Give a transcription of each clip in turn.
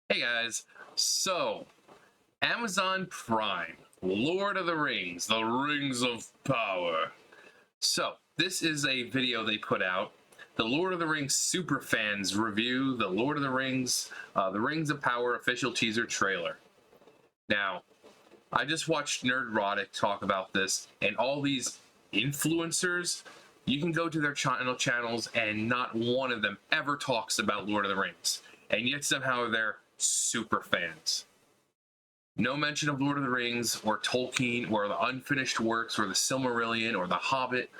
Hey guys, so Amazon Prime, Lord of the Rings, the Rings of Power. So this is a video they put out, the Lord of the Rings Superfans review, the Lord of the Rings, the Rings of Power official teaser trailer. Now, I just watched Nerdrotic talk about this, and all these influencers, you can go to their channels and not one of them ever talks about Lord of the Rings. And yet somehow they're super fans. No mention of Lord of the Rings or Tolkien or the unfinished works or the Silmarillion or the Hobbit.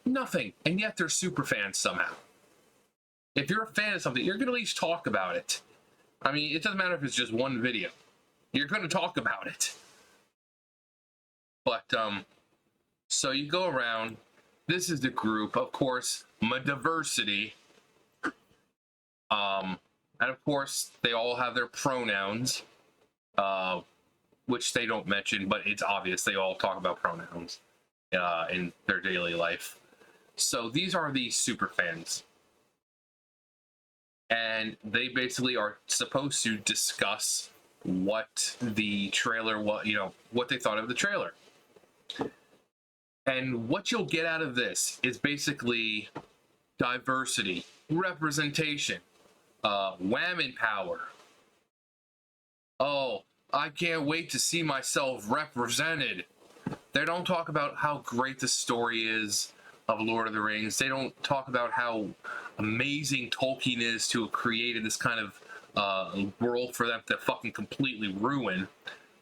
Nothing. And yet they're super fans somehow. If you're a fan of something, you're going to at least talk about it. I mean, it doesn't matter if it's just one video. You're going to talk about it. But, so you go around. This is the group. Of course, diversity. And of course, they all have their pronouns, which they don't mention, but it's obvious they all talk about pronouns in their daily life. So these are the super fans. And they basically are supposed to discuss what the trailer, what they thought of the trailer. And what you'll get out of this is basically diversity, representation, women power. Oh, I can't wait to see myself represented. They don't talk about how great the story is of Lord of the Rings. They don't talk about how amazing Tolkien is to have created this kind of world for them to fucking completely ruin.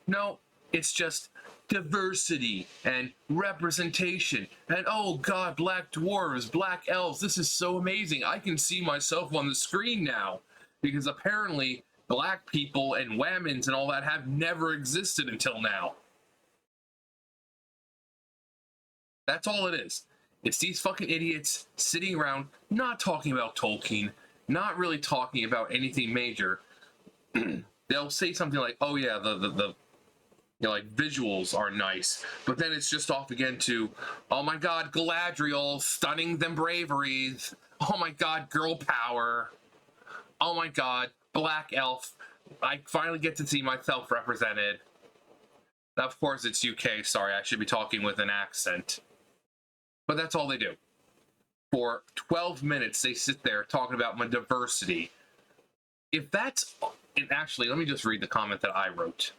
No, it's just diversity and representation. And oh god, black dwarves, black elves, this is so amazing. I can see myself on the screen now. Because apparently black people and whammons and all that have never existed until now. That's all it is. It's these fucking idiots sitting around not talking about Tolkien, not really talking about anything major. They'll say something like, oh yeah, the like visuals are nice, but then it's just off again to, oh my god, Galadriel, stunning them braveries. Oh my god, girl power. Oh my god, black elf. I finally get to see myself represented. Of course, it's UK. Sorry, I should be talking with an accent. But that's all they do. For 12 minutes, they sit there talking about my diversity. If that's... Actually, let me just read the comment that I wrote.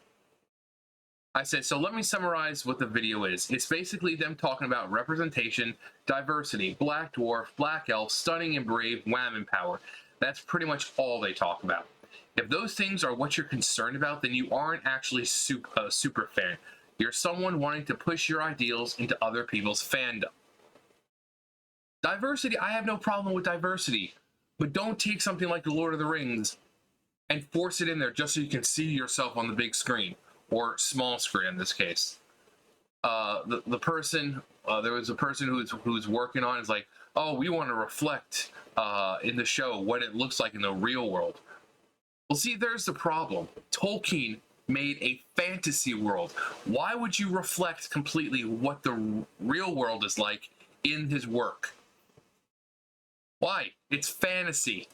I said, so let me summarize what the video is. It's basically them talking about representation, diversity, black dwarf, black elf, stunning and brave, whammon power. That's pretty much all they talk about. If those things are what you're concerned about, then you aren't actually super fan. You're someone wanting to push your ideals into other people's fandom. Diversity, I have no problem with diversity. But don't take something like The Lord of the Rings and force it in there just so you can see yourself on the big screen. Or small screen in this case. The person, there was a person who's working on it, is like, oh, we want to reflect in the show what it looks like in the real world. Well, see, there's the problem. Tolkien made a fantasy world. Why would you reflect completely what the real world is like in his work? Why? It's fantasy.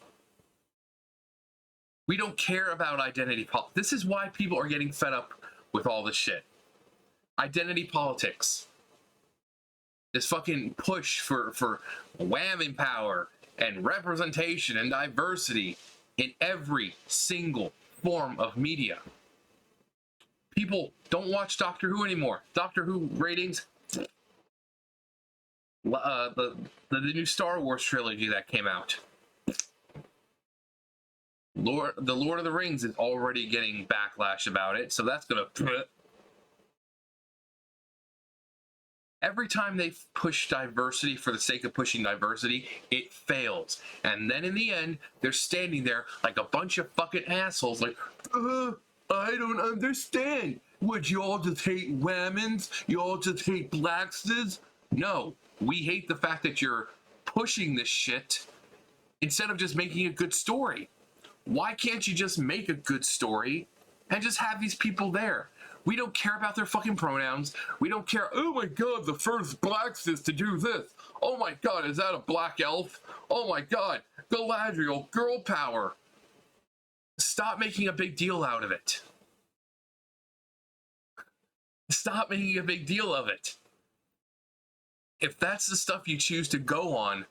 We don't care about identity politics. This is why people are getting fed up with all this shit. Identity politics. This fucking push for whammon power and representation and diversity in every single form of media. People don't watch Doctor Who anymore. Doctor Who ratings, the new Star Wars trilogy that came out. The Lord of the Rings is already getting backlash about it, so that's gonna... Every time they push diversity for the sake of pushing diversity, it fails. And then in the end, they're standing there like a bunch of fucking assholes like, I don't understand. Would you all just hate whammons? You all just hate blacksmiths? No, we hate the fact that you're pushing this shit instead of just making a good story. Why can't you just make a good story and just have these people there? We don't care about their fucking pronouns. We don't care, oh my god, the first blacksmith to do this. Oh my god, is that a black elf? Oh my god, Galadriel, girl power. Stop making a big deal out of it. Stop making a big deal of it. If that's the stuff you choose to go on,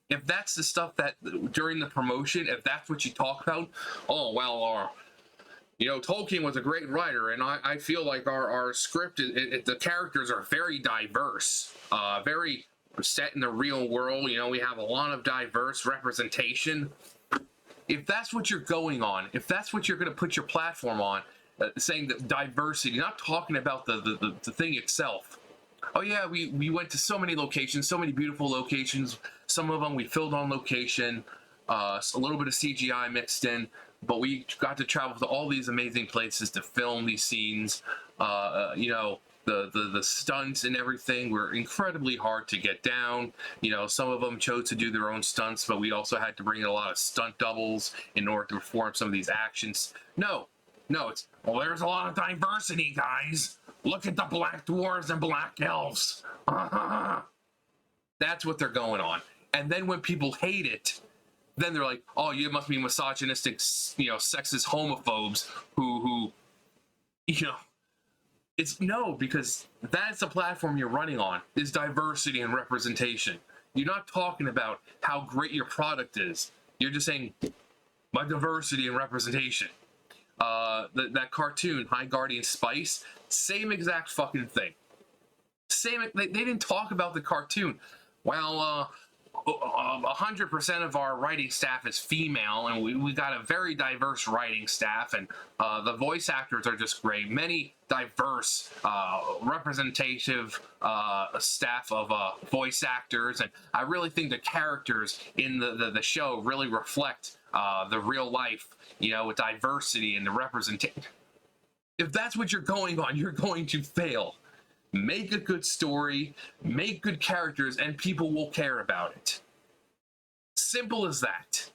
if that's the stuff that during the promotion, if that's what you talk about, oh, well, Tolkien was a great writer, and I feel like our script, the characters are very diverse, very set in the real world. We have a lot of diverse representation. If that's what you're going on, if that's what you're going to put your platform on, saying that diversity, not talking about the thing itself. Oh yeah, we went to so many locations, so many beautiful locations. Some of them we filmed on location, a little bit of CGI mixed in, but we got to travel to all these amazing places to film these scenes. The stunts and everything were incredibly hard to get down. Some of them chose to do their own stunts, but we also had to bring in a lot of stunt doubles in order to perform some of these actions. No, it's, well, there's a lot of diversity, guys. Look at the black dwarves and black elves. That's what they're going on. And then when people hate it, then they're like, oh, you must be misogynistic, sexist homophobes who it's no, because that's the platform you're running on, is diversity and representation. You're not talking about how great your product is. You're just saying, my diversity and representation. That cartoon, High Guardian Spice, same exact fucking thing. They didn't talk about the cartoon. Well, 100% of our writing staff is female, and we got a very diverse writing staff, and the voice actors are just great. Many diverse, representative staff of voice actors, and I really think the characters in the show really reflect the real life, with diversity and the representation. If that's what you're going on, you're going to fail. Make a good story, make good characters, and people will care about it. Simple as that.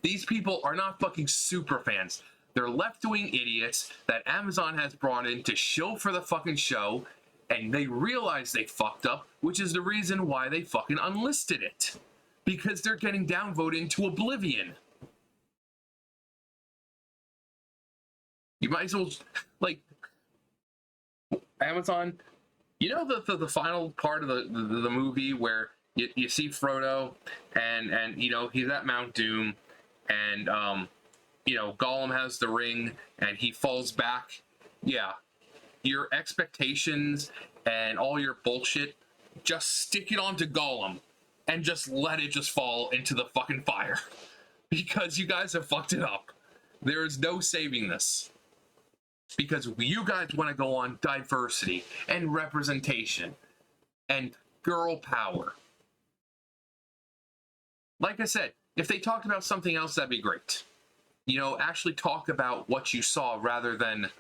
These people are not fucking super fans. They're left-wing idiots that Amazon has brought in to shill for the fucking show, and they realize they fucked up, which is the reason why they fucking unlisted it. Because they're getting downvoted into oblivion. You might as well, Amazon, the final part of the movie where you see Frodo and he's at Mount Doom, and Gollum has the ring and he falls back. Yeah, your expectations and all your bullshit, just stick it onto Gollum and just let it just fall into the fucking fire, because you guys have fucked it up. There is no saving this. Because you guys want to go on diversity and representation and girl power. Like I said, if they talked about something else, that'd be great. Actually talk about what you saw rather than,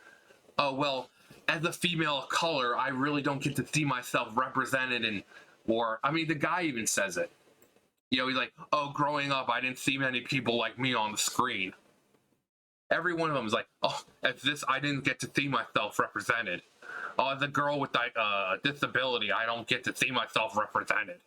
oh, well, as a female of color, I really don't get to see myself represented in, the guy even says it. He's like, oh, growing up, I didn't see many people like me on the screen. Every one of them is like, oh, I didn't get to see myself represented. Oh, as a girl with disability, I don't get to see myself represented.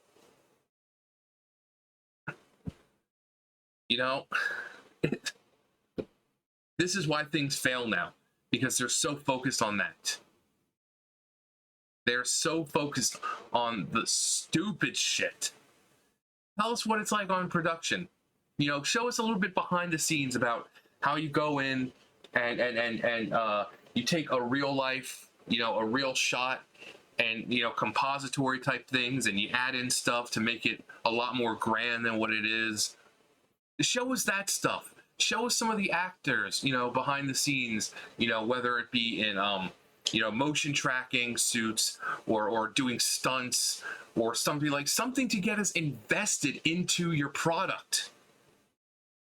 This is why things fail now, because they're so focused on that. They're so focused on the stupid shit. Tell us what it's like on production. Show us a little bit behind the scenes about how you go in and you take a real life, a real shot, and compository type things, and you add in stuff to make it a lot more grand than what it is. Show us that stuff. Show us some of the actors, behind the scenes, whether it be in motion tracking suits or doing stunts or something to get us invested into your product.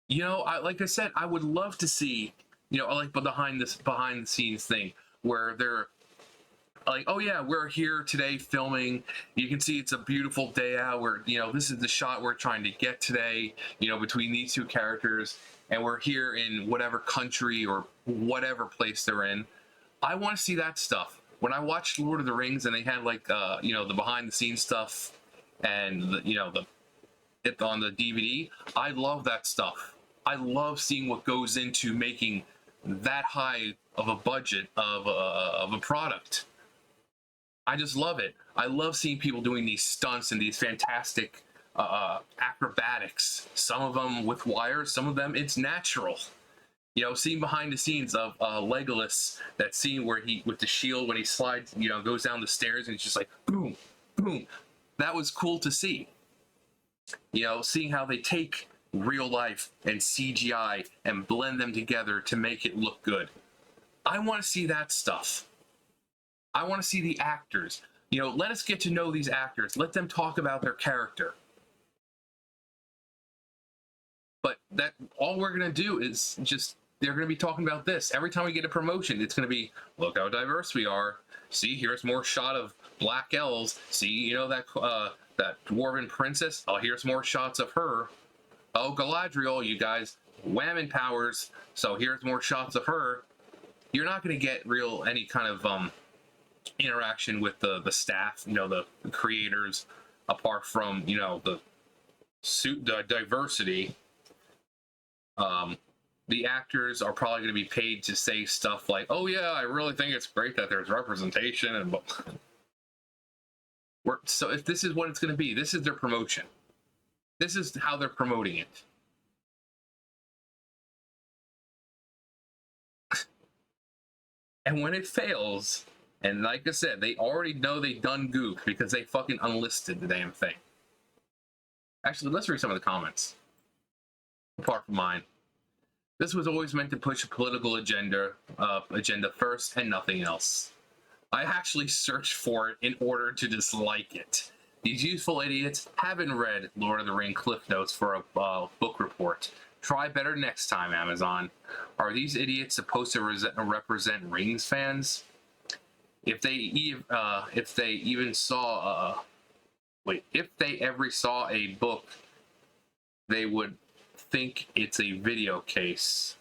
Like I said, I would love to see, behind the scenes thing where they're like, oh yeah, we're here today filming. You can see it's a beautiful day out. This is the shot we're trying to get today, between these two characters, and we're here in whatever country or whatever place they're in. I want to see that stuff. When I watched Lord of the Rings and they had the behind the scenes stuff and on the DVD, I love that stuff. I love seeing what goes into making that high of a budget of a product. I just love it. I love seeing people doing these stunts and these fantastic acrobatics. Some of them with wires, some of them it's natural. You know, seeing behind the scenes of Legolas, that scene where he with the shield when he slides, you know, goes down the stairs and it's just like boom, boom. That was cool to see. You know, seeing how they take real life and CGI and blend them together to make it look good. I want to see that stuff. I want to see the actors. You know, let us get to know these actors. Let them talk about their character. But that all we're gonna do is just they're gonna be talking about this every time we get a promotion. It's gonna be look how diverse we are. See, here's more shot of black elves. See, you know that that dwarven princess. Oh, here's more shots of her. Oh, Galadriel, you guys, whammon powers. So here's more shots of her. You're not gonna get real any kind of interaction with the staff. You know, the creators, apart from you know the diversity. The actors are probably going to be paid to say stuff like, "Oh yeah, I really think it's great that there's representation," and so if this is what it's going to be, this is their promotion. This is how they're promoting it. And when it fails, and like I said, they already know they done gook because they fucking unlisted the damn thing. Actually, let's read some of the comments. Apart from mine. This was always meant to push a political agenda first and nothing else. I actually searched for it in order to dislike it. These useful idiots haven't read Lord of the Rings Cliff Notes for a book report. Try better next time, Amazon. Are these idiots supposed to represent Rings fans? If they even saw if they ever saw a book, they would think it's a video case.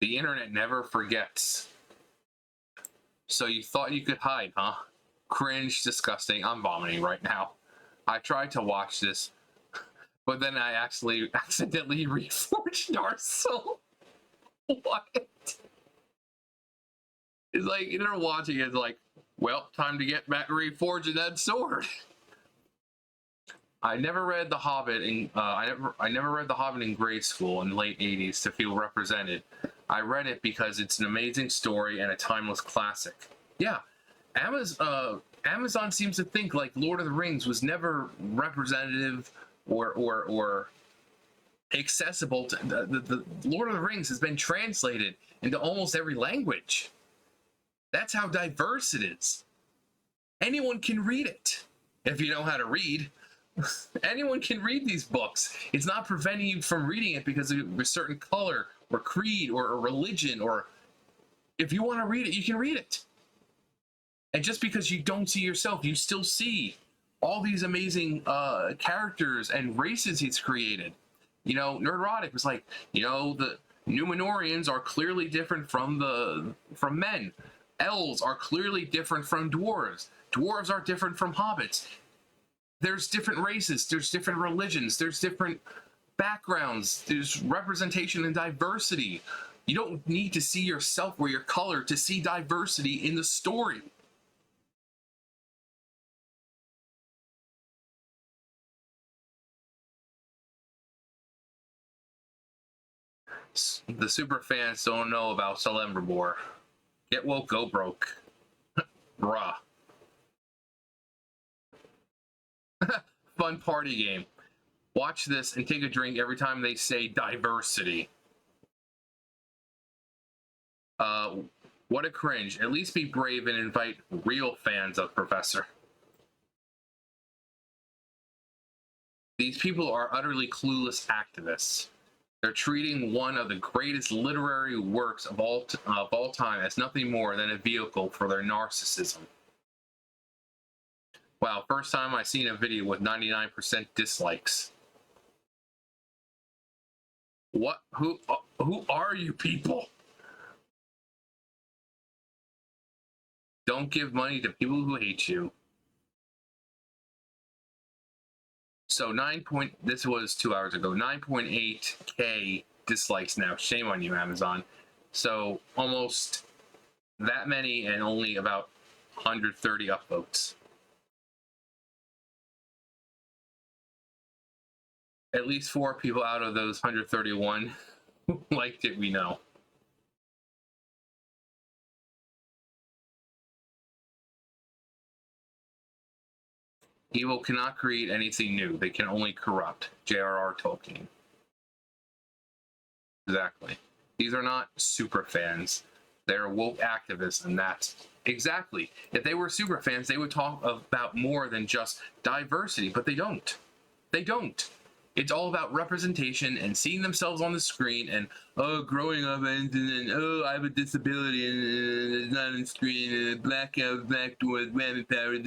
The internet never forgets. So you thought you could hide, huh? Cringe, disgusting. I'm vomiting right now. I tried to watch this, but then I actually accidentally reforged our soul. What? It's like they're watching it like, well, time to get back reforging that sword. I never read The Hobbit in I never read The Hobbit in grade school in the late 80s to feel represented. I read it because it's an amazing story and a timeless classic. Yeah, Amazon seems to think like Lord of the Rings was never representative or accessible to the Lord of the Rings has been translated into almost every language. That's how diverse it is. Anyone can read it if you know how to read. Anyone can read these books. It's not preventing you from reading it because of a certain color or creed or a religion, or if you want to read it, you can read it. And just because you don't see yourself, you still see all these amazing characters and races he's created. You know, Nerdrotic was like, you know, the Numenorians are clearly different from men. Elves are clearly different from dwarves. Dwarves are different from hobbits. There's different races, there's different religions, there's different backgrounds, there's representation and diversity. You don't need to see yourself or your color to see diversity in the story. The super fans don't know about Celebrimbor. Get woke, go broke. Bruh. Fun party game. Watch this and take a drink every time they say diversity. What a cringe. At least be brave and invite real fans of Professor. These people are utterly clueless activists. They're treating one of the greatest literary works of all time as nothing more than a vehicle for their narcissism. Wow, first time I've seen a video with 99% dislikes. What? Who are you people? Don't give money to people who hate you. So this was 2 hours ago. 9.8K dislikes now. Shame on you, Amazon. So almost that many and only about 130 upvotes. At least 4 people out of those 131 liked it, we know. Evil cannot create anything new. They can only corrupt. J.R.R. Tolkien. Exactly. These are not super fans. They're woke activists, and that's exactly. If they were super fans, they would talk about more than just diversity, but they don't. They don't. It's all about representation and seeing themselves on the screen and, oh, growing up and oh, I have a disability and it's not on the screen and black doors, rabbit power.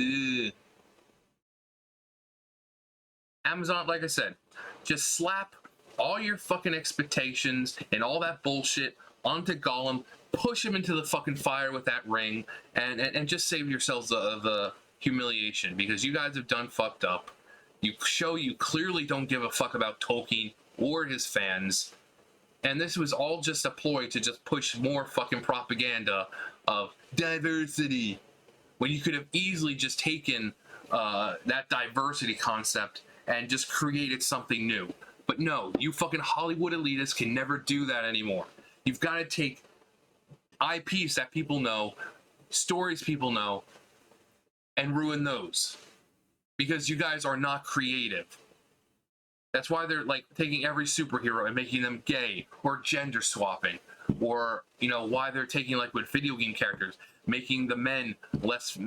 Amazon, like I said, just slap all your fucking expectations and all that bullshit onto Gollum, push him into the fucking fire with that ring, and just save yourselves the humiliation, because you guys have done fucked up. You clearly don't give a fuck about Tolkien or his fans, and this was all just a ploy to just push more fucking propaganda of diversity, when you could have easily just taken that diversity concept and just created something new. But no, you fucking Hollywood elitists can never do that anymore. You've got to take IPs that people know, stories people know, and ruin those. Because you guys are not creative. That's why they're like taking every superhero and making them gay or gender swapping. Or, you know, why they're taking, like with video game characters, making the men less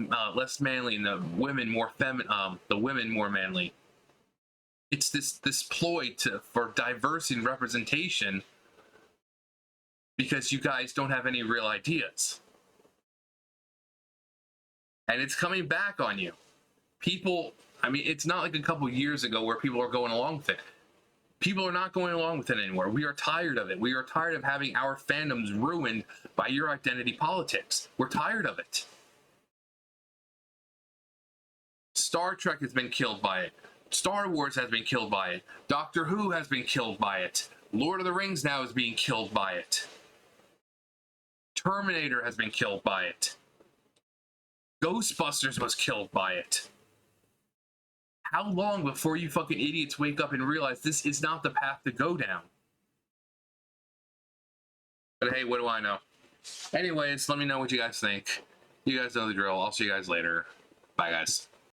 manly and the women more manly. It's this ploy for diversity and representation, because you guys don't have any real ideas. And it's coming back on you. People, I mean, it's not like a couple years ago where people are going along with it. People are not going along with it anymore. We are tired of it. We are tired of having our fandoms ruined by your identity politics. We're tired of it. Star Trek has been killed by it. Star Wars has been killed by it. Doctor Who has been killed by it. Lord of the Rings now is being killed by it. Terminator has been killed by it. Ghostbusters was killed by it. How long before you fucking idiots wake up and realize this is not the path to go down? But hey, what do I know? Anyways, let me know what you guys think. You guys know the drill. I'll see you guys later. Bye, guys.